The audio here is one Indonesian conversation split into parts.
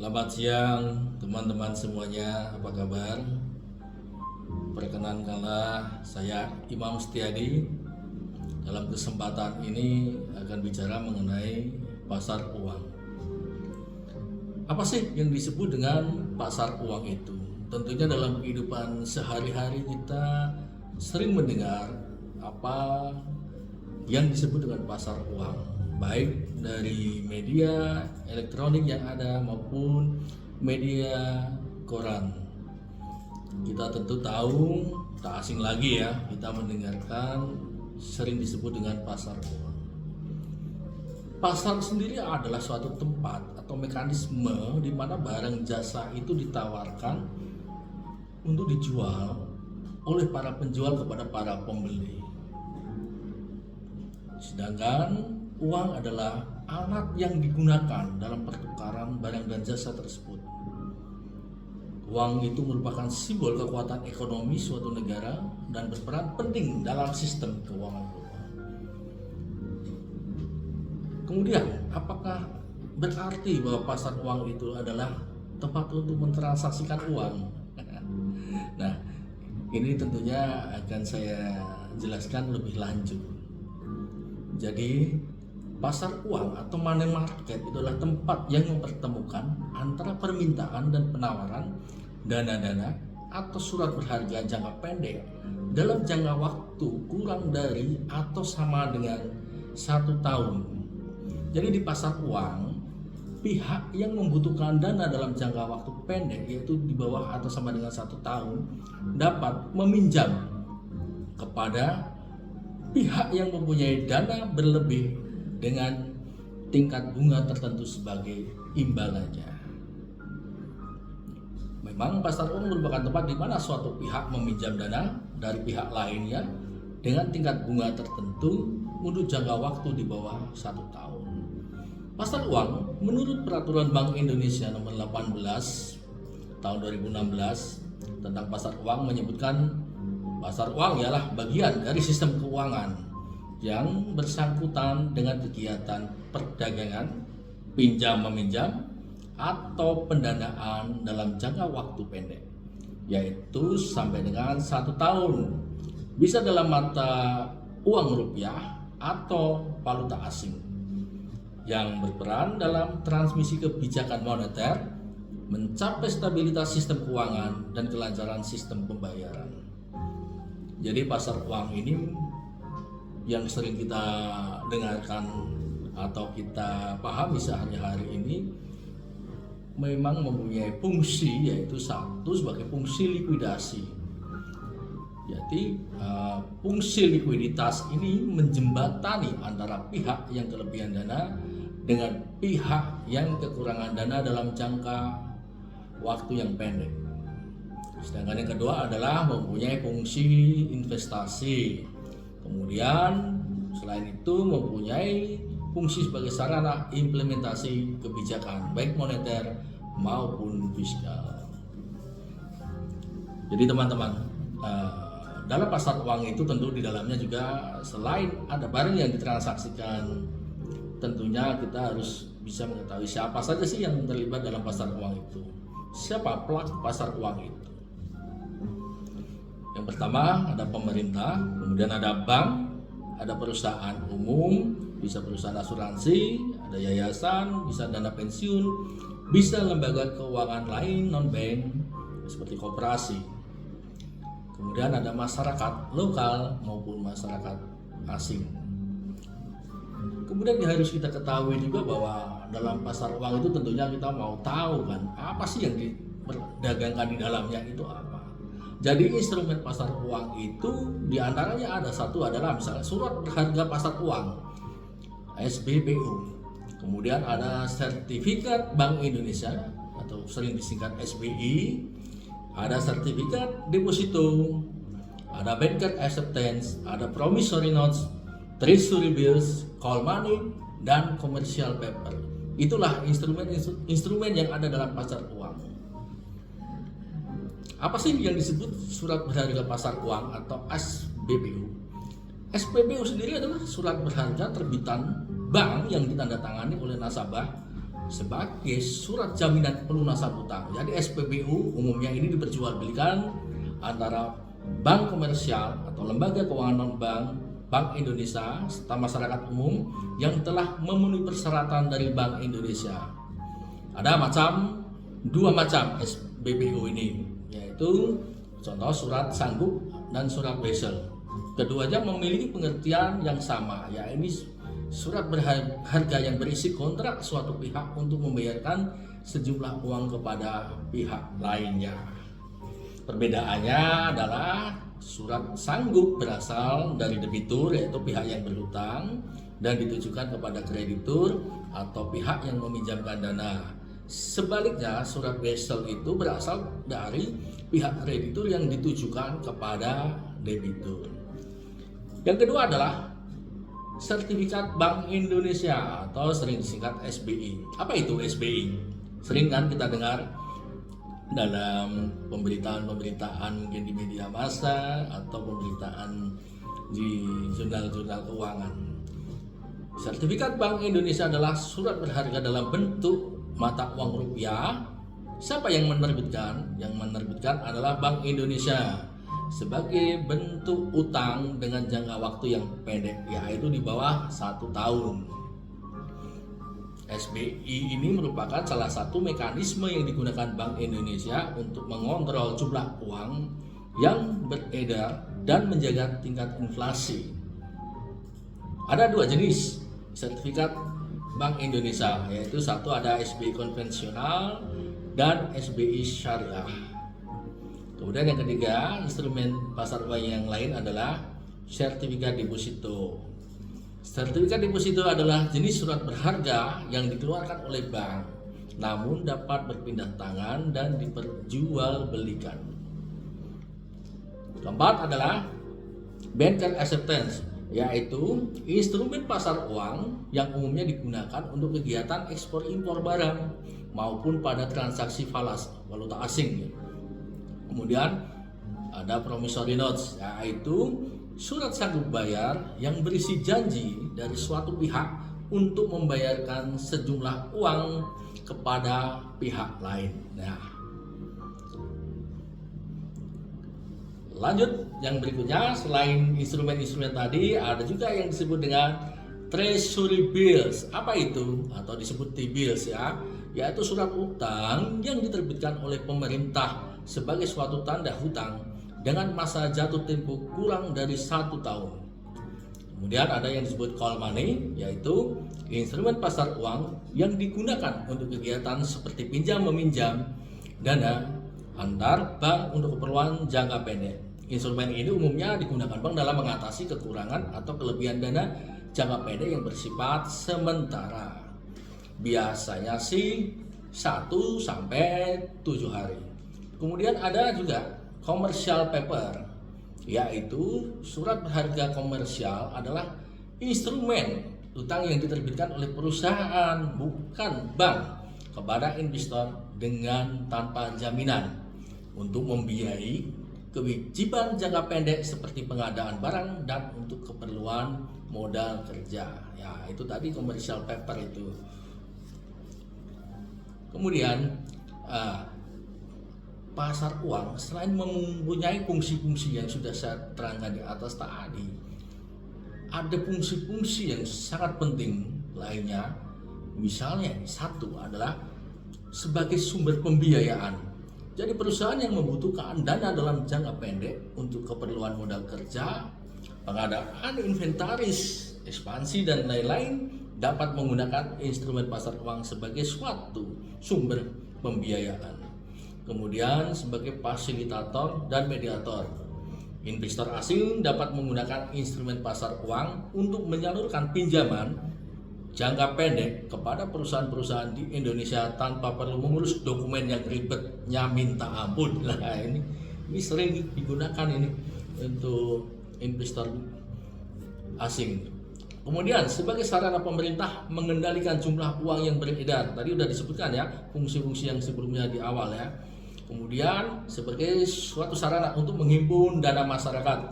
Selamat siang teman-teman semuanya, apa kabar? Perkenankanlah saya Imam Setiadi. Dalam kesempatan ini akan bicara mengenai pasar uang. Apa sih yang disebut dengan pasar uang itu? Tentunya dalam kehidupan sehari-hari kita sering mendengar apa yang disebut dengan pasar uang, baik dari media elektronik yang ada maupun media koran. Kita tentu tahu, tak asing lagi ya, kita mendengarkan sering disebut dengan pasar uang. Pasar sendiri adalah suatu tempat atau mekanisme di mana barang jasa itu ditawarkan untuk dijual oleh para penjual kepada para pembeli. Sedangkan uang adalah alat yang digunakan dalam pertukaran barang dan jasa tersebut. Uang itu merupakan simbol kekuatan ekonomi suatu negara dan berperan penting dalam sistem keuangan global. Kemudian, apakah berarti bahwa pasar uang itu adalah tempat untuk mentransaksikan uang? Nah, ini tentunya akan saya jelaskan lebih lanjut. Jadi, pasar uang atau money market itu adalah tempat yang mempertemukan antara permintaan dan penawaran dana-dana atau surat berharga jangka pendek dalam jangka waktu kurang dari atau sama dengan 1 tahun. Jadi di pasar uang, pihak yang membutuhkan dana dalam jangka waktu pendek, yaitu di bawah atau sama dengan 1 tahun, dapat meminjam kepada pihak yang mempunyai dana berlebih dengan tingkat bunga tertentu sebagai imbalannya. Memang pasar uang merupakan tempat di mana suatu pihak meminjam dana dari pihak lainnya dengan tingkat bunga tertentu untuk jangka waktu di bawah 1 tahun. Pasar uang menurut Peraturan Bank Indonesia nomor 18 tahun 2016 tentang pasar uang menyebutkan pasar uang ialah bagian dari sistem keuangan yang bersangkutan dengan kegiatan perdagangan, pinjam-meminjam, atau pendanaan dalam jangka waktu pendek, yaitu sampai dengan 1 tahun, bisa dalam mata uang rupiah atau valuta asing, yang berperan dalam transmisi kebijakan moneter, mencapai stabilitas sistem keuangan dan kelancaran sistem pembayaran. Jadi pasar uang ini yang sering kita dengarkan atau kita pahami sehari-hari ini memang mempunyai fungsi, yaitu satu sebagai fungsi likuidasi. Jadi fungsi likuiditas ini menjembatani antara pihak yang kelebihan dana dengan pihak yang kekurangan dana dalam jangka waktu yang pendek. Sedangkan yang kedua adalah mempunyai fungsi investasi. Kemudian selain itu mempunyai fungsi sebagai sarana implementasi kebijakan baik moneter maupun fiskal. Jadi teman-teman, dalam pasar uang itu tentu di dalamnya juga selain ada barang yang ditransaksikan, tentunya kita harus bisa mengetahui siapa saja sih yang terlibat dalam pasar uang itu. Siapa pelaku pasar uang itu? Yang pertama ada pemerintah, kemudian ada bank, ada perusahaan umum, bisa perusahaan asuransi, ada yayasan, bisa dana pensiun, bisa lembaga keuangan lain non-bank seperti koperasi. Kemudian ada masyarakat lokal maupun masyarakat asing. Kemudian harus kita ketahui juga bahwa dalam pasar uang itu tentunya kita mau tahu kan apa sih yang diperdagangkan di dalamnya itu apa. Jadi instrumen pasar uang itu diantaranya ada satu adalah misalnya surat berharga pasar uang SBPU. Kemudian ada sertifikat Bank Indonesia atau sering disingkat SBI. Ada sertifikat deposito, ada banker acceptance, ada promissory notes, treasury bills, call money, dan commercial paper. Itulah instrumen yang ada dalam pasar uang. Apa sih yang disebut surat berharga pasar uang atau SBPU? SPBU sendiri adalah surat berharga terbitan bank yang ditandatangani oleh nasabah sebagai surat jaminan pelunasan utang. Jadi SPBU umumnya ini diperjualbelikan antara bank komersial atau lembaga keuangan non-bank, Bank Indonesia, serta masyarakat umum yang telah memenuhi persyaratan dari Bank Indonesia. Ada dua macam SPBU ini, yaitu contoh surat sanggup dan surat wesel. Keduanya memiliki pengertian yang sama, yaitu surat berharga yang berisi kontrak suatu pihak untuk membayarkan sejumlah uang kepada pihak lainnya. Perbedaannya adalah surat sanggup berasal dari debitur, yaitu pihak yang berhutang, dan ditujukan kepada kreditur atau pihak yang meminjamkan dana. Sebaliknya, surat wesel itu berasal dari pihak kreditur yang ditujukan kepada debitur. Yang kedua adalah Sertifikat Bank Indonesia atau sering disingkat SBI. Apa itu SBI? Sering kan kita dengar dalam pemberitaan mungkin di media massa atau pemberitaan di jurnal-jurnal keuangan. Sertifikat Bank Indonesia adalah surat berharga dalam bentuk mata uang rupiah. Siapa yang menerbitkan? Yang menerbitkan adalah Bank Indonesia sebagai bentuk utang dengan jangka waktu yang pendek, yaitu di bawah 1 tahun. SBI ini merupakan salah satu mekanisme yang digunakan Bank Indonesia untuk mengontrol jumlah uang yang beredar dan menjaga tingkat inflasi. Ada dua jenis sertifikat Bank Indonesia, yaitu satu ada SBI konvensional dan SBI syariah. Kemudian yang ketiga, instrumen pasar uang yang lain adalah sertifikat deposito. Sertifikat deposito adalah jenis surat berharga yang dikeluarkan oleh bank, namun dapat berpindah tangan dan diperjualbelikan. Keempat adalah banker acceptance, yaitu instrumen pasar uang yang umumnya digunakan untuk kegiatan ekspor impor barang maupun pada transaksi falas valuta asing. Kemudian ada promissory notes, yaitu surat sanggup bayar yang berisi janji dari suatu pihak untuk membayarkan sejumlah uang kepada pihak lain. Nah, lanjut yang berikutnya, selain instrumen-instrumen tadi ada juga yang disebut dengan treasury bills. Apa itu? Atau disebut T-bills ya, yaitu surat utang yang diterbitkan oleh pemerintah sebagai suatu tanda hutang dengan masa jatuh tempo kurang dari 1 tahun. Kemudian ada yang disebut call money, yaitu instrumen pasar uang yang digunakan untuk kegiatan seperti pinjam meminjam dana antar bank untuk keperluan jangka pendek. Instrumen ini umumnya digunakan bank dalam mengatasi kekurangan atau kelebihan dana jangka pendek yang bersifat sementara. Biasanya sih 1 sampai 7 hari. Kemudian ada juga commercial paper, yaitu surat berharga komersial adalah instrumen utang yang diterbitkan oleh perusahaan bukan bank kepada investor dengan tanpa jaminan untuk membiayai kewajiban jangka pendek seperti pengadaan barang dan untuk keperluan modal kerja. Ya, itu tadi commercial paper itu. Kemudian pasar uang selain mempunyai fungsi-fungsi yang sudah saya terangkan di atas tadi, ada fungsi-fungsi yang sangat penting lainnya. Misalnya satu adalah sebagai sumber pembiayaan. Jadi perusahaan yang membutuhkan dana dalam jangka pendek untuk keperluan modal kerja, pengadaan inventaris, ekspansi dan lain-lain dapat menggunakan instrumen pasar uang sebagai suatu sumber pembiayaan. Kemudian sebagai fasilitator dan mediator, investor asing dapat menggunakan instrumen pasar uang untuk menyalurkan pinjaman jangka pendek kepada perusahaan-perusahaan di Indonesia tanpa perlu mengurus dokumen yang ribetnya minta ampun. Nah, ini sering digunakan ini untuk investor asing. Kemudian sebagai sarana pemerintah mengendalikan jumlah uang yang beredar. Tadi sudah disebutkan ya fungsi-fungsi yang sebelumnya di awal ya. Kemudian sebagai suatu sarana untuk menghimpun dana masyarakat.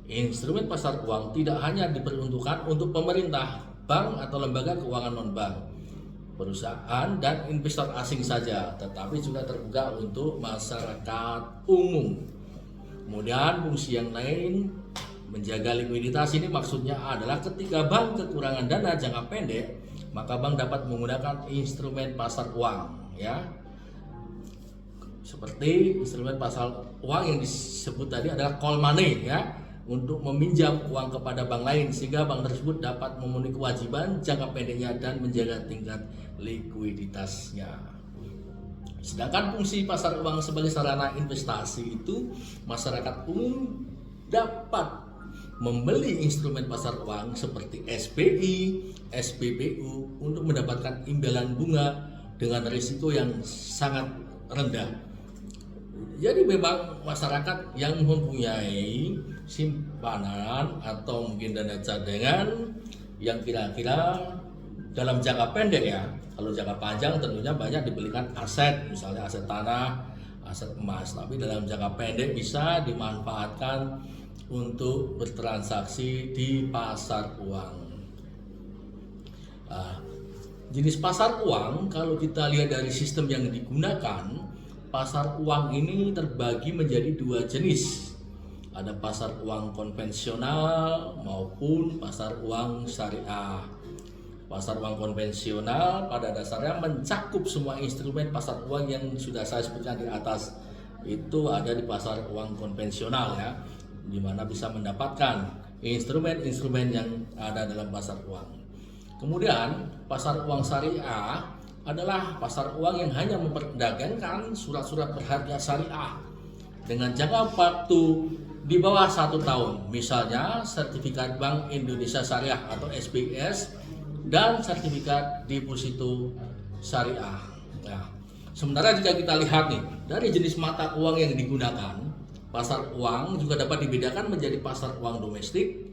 Instrumen pasar uang tidak hanya diperuntukkan untuk pemerintah, bank atau lembaga keuangan non-bank, perusahaan dan investor asing saja, tetapi juga terbuka untuk masyarakat umum. Kemudian fungsi yang lain menjaga likuiditas ini maksudnya adalah ketika bank kekurangan dana jangka pendek, maka bank dapat menggunakan instrumen pasar uang, ya. Seperti instrumen pasar uang yang disebut tadi adalah call money, ya, untuk meminjam uang kepada bank lain sehingga bank tersebut dapat memenuhi kewajiban jangka pendeknya dan menjaga tingkat likuiditasnya. Sedangkan fungsi pasar uang sebagai sarana investasi itu, masyarakat umum dapat membeli instrumen pasar uang seperti SBI, SPBU untuk mendapatkan imbalan bunga dengan risiko yang sangat rendah. Jadi memang masyarakat yang mempunyai simpanan atau mungkin dana cadangan yang kira-kira dalam jangka pendek, ya. Kalau jangka panjang tentunya banyak dibelikan aset, misalnya aset tanah, aset emas. Tapi dalam jangka pendek bisa dimanfaatkan untuk bertransaksi di pasar uang. Jenis pasar uang, kalau kita lihat dari sistem yang digunakan, pasar uang ini terbagi menjadi dua jenis. Ada pasar uang konvensional maupun pasar uang syariah. Pasar uang konvensional pada dasarnya mencakup semua instrumen pasar uang yang sudah saya sebutkan di atas. Itu ada di pasar uang konvensional, ya, di mana bisa mendapatkan instrumen-instrumen yang ada dalam pasar uang. Kemudian pasar uang syariah adalah pasar uang yang hanya memperdagangkan surat-surat berharga syariah dengan jangka waktu di bawah 1 tahun, misalnya sertifikat Bank Indonesia Syariah atau SBS dan sertifikat deposito syariah. Nah, sementara jika kita lihat nih dari jenis mata uang yang digunakan, pasar uang juga dapat dibedakan menjadi pasar uang domestik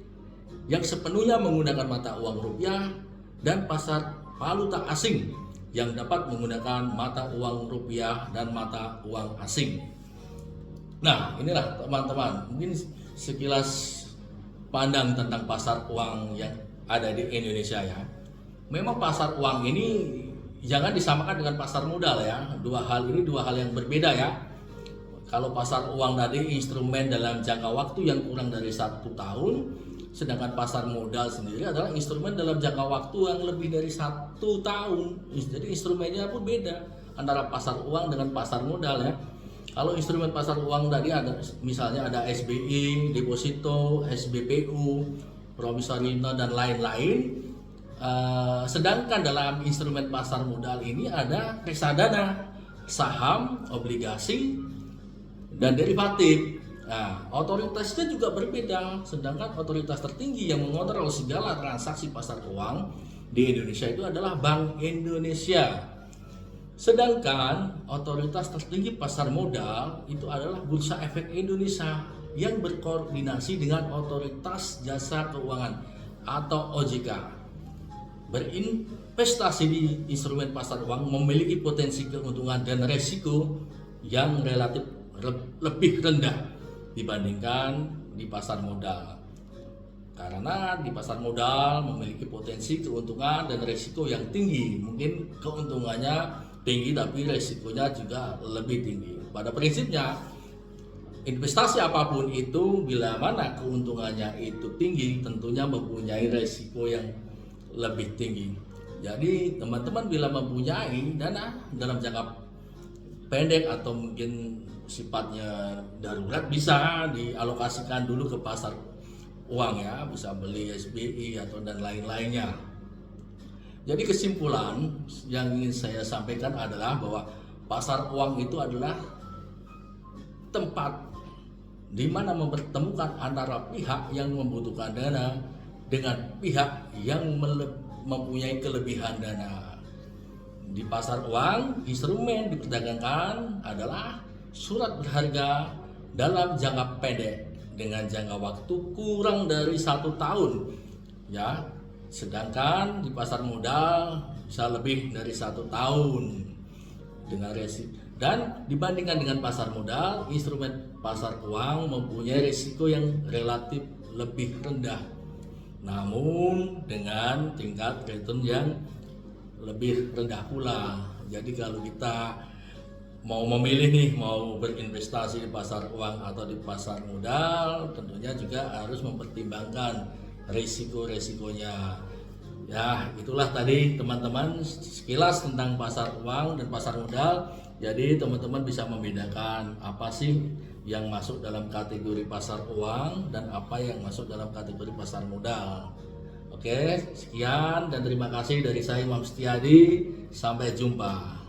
yang sepenuhnya menggunakan mata uang rupiah dan pasar valuta asing yang dapat menggunakan mata uang rupiah dan mata uang asing. Nah, inilah teman-teman, mungkin sekilas pandang tentang pasar uang yang ada di Indonesia, ya. Memang pasar uang ini jangan disamakan dengan pasar modal, ya. Dua hal yang berbeda, ya. Kalau pasar uang tadi instrumen dalam jangka waktu yang kurang dari 1 tahun, sedangkan pasar modal sendiri adalah instrumen dalam jangka waktu yang lebih dari 1 tahun. Jadi instrumennya pun beda antara pasar uang dengan pasar modal, ya. Kalau instrumen pasar uang tadi ada, misalnya ada SBI, deposito, SBPU, promissory note dan lain-lain. Sedangkan dalam instrumen pasar modal ini ada reksadana, saham, obligasi, dan derivatif. Nah, otoritasnya juga berbeda. Sedangkan otoritas tertinggi yang mengontrol segala transaksi pasar uang di Indonesia itu adalah Bank Indonesia. Sedangkan otoritas tertinggi pasar modal itu adalah Bursa Efek Indonesia yang berkoordinasi dengan Otoritas Jasa Keuangan atau OJK. Berinvestasi di instrumen pasar uang memiliki potensi keuntungan dan resiko yang relatif lebih rendah dibandingkan di pasar modal. Karena di pasar modal memiliki potensi keuntungan dan resiko yang tinggi. Mungkin keuntungannya tinggi tapi resikonya juga lebih tinggi. Pada prinsipnya investasi apapun itu, bila mana keuntungannya itu tinggi, tentunya mempunyai resiko yang lebih tinggi. Jadi teman-teman bila mempunyai dana dalam jangka pendek atau mungkin sifatnya darurat, bisa dialokasikan dulu ke pasar uang, ya, bisa beli SBI atau dan lain-lainnya. Jadi kesimpulan yang ingin saya sampaikan adalah bahwa pasar uang itu adalah tempat di mana mempertemukan antara pihak yang membutuhkan dana dengan pihak yang mempunyai kelebihan dana. Di pasar uang, instrumen diperdagangkan adalah surat berharga dalam jangka pendek dengan jangka waktu kurang dari 1 tahun, ya. Sedangkan di pasar modal bisa lebih dari 1 tahun dengan resiko. Dan dibandingkan dengan pasar modal, instrumen pasar uang mempunyai risiko yang relatif lebih rendah, namun dengan tingkat return yang lebih rendah pula. Jadi kalau kita mau memilih nih, mau berinvestasi di pasar uang atau di pasar modal, tentunya juga harus mempertimbangkan risiko-risikonya. Ya, itulah tadi teman-teman sekilas tentang pasar uang dan pasar modal. Jadi teman-teman bisa membedakan apa sih yang masuk dalam kategori pasar uang dan apa yang masuk dalam kategori pasar modal. Oke, sekian dan terima kasih dari saya Imam Setiadi. Sampai jumpa.